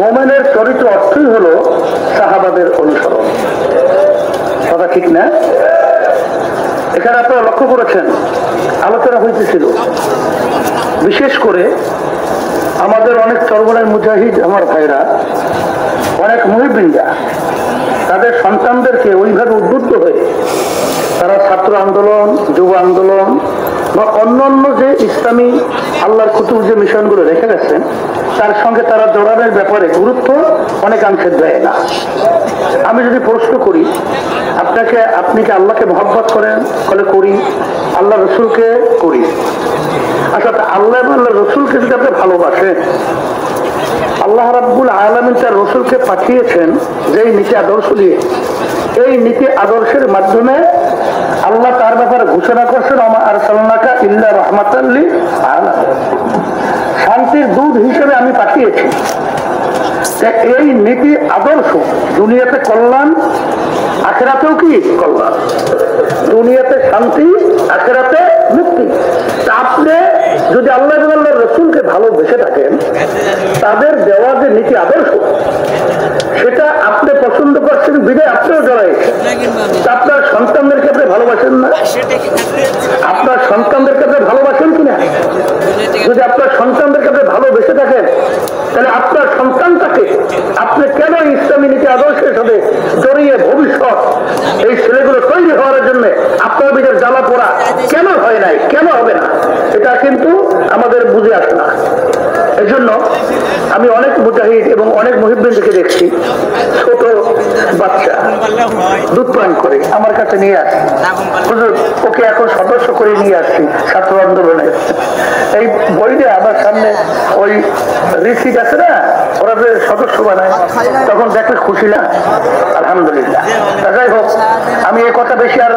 মোমেনের চরিত্র অর্থই হলো সাহাবাদের অনুসরণ। কথা ঠিক না? এখানে আপনারা লক্ষ্য করেছেন আলোচনা হইতেছিল বিশেষ করে আমাদের অনেক চরমনের মুজাহিদ আমার ভাইরা, অনেক মুহিবিনরা তাদের সন্তানদেরকে ওইভাবে উদ্বুদ্ধ হয়ে তারা ছাত্র আন্দোলন, যুব আন্দোলন বা অন্যান্য যে ইসলামী আল্লাহর কুতুব যে মিশনগুলো রেখে গেছেন তার সঙ্গে তারা জড়ানোর ব্যাপারে গুরুত্ব অনেকাংশে দেয় না। আমি যদি প্রশ্ন করি আপনি কি আল্লাহকে মহব্বত করেন? বলে করি। আল্লাহ রসুলকে করি। আচ্ছা, আল্লাহ এবং আল্লাহ রসুলকে যদি আপনি ভালোবাসেন, আল্লাহ রাব্বুল আলামিন তার রসুলকে পাঠিয়েছেন যেই নীতি আদর্শ দিয়ে, এই নীতি আদর্শের মাধ্যমে আল্লাহ তার ব্যাপারে ঘোষণা করছেন ওমা আরসালনাকা ইল্লা রাহমাতাল লিল আলামিন, শান্তির দূত হিসেবে আমি পাঠিয়েছি। এই নীতি আদর্শ দুনিয়াতে কল্যাণ, আখিরাতেও কি কল্যাণ, দুনিয়াতে শান্তি, আখিরাতে মুক্তি। আপনি যদি আল্লাহ এবং আল্লাহর রসুলকে ভালোবেসে থাকেন, তাদের দেওয়া যে নীতি আদর্শ সেটা আপনি পছন্দ করছেন বিধায় আপনিও জড়াইছেন। আপনার সন্তানদেরকে আপনি ভালোবাসেন না? আপনার সন্তানদেরকে আপনি ভালোবাসেন কিনা? যদি আপনার সন্তানদেরকে আপনি ভালোবেসে থাকেন, তাহলে আপনার সন্তানটাকে আপনি কেন ইসলামী নীতি আদর্শের সাথে জড়িয়ে ভবিষ্যৎ এই ছেলেগুলো তৈরি হওয়ার জন্য আপনার ভিতরে জ্বালা পোড়া কেন হয় নাই, কেন হবে না, এটা কিন্তু আমাদের বুঝে আসে না। এই জন্য আমি অনেক মুজাহিদ এবং অনেক মুহিববিনদেরকে দেখছি, ছোট বাচ্চা দুধ পান করে আমার কাছে নিয়ে আসছে, ওকে এখন সদস্য করে নিয়ে আসছি ছাত্র আন্দোলনে। এই বইটা আমার সামনে ওই রিসিট আছে না, ওরা যে সদস্য বানায়, তখন দেখলে খুশি না? আলহামদুলিল্লাহ। যাই হোক, আমি এই কথা বেশি আর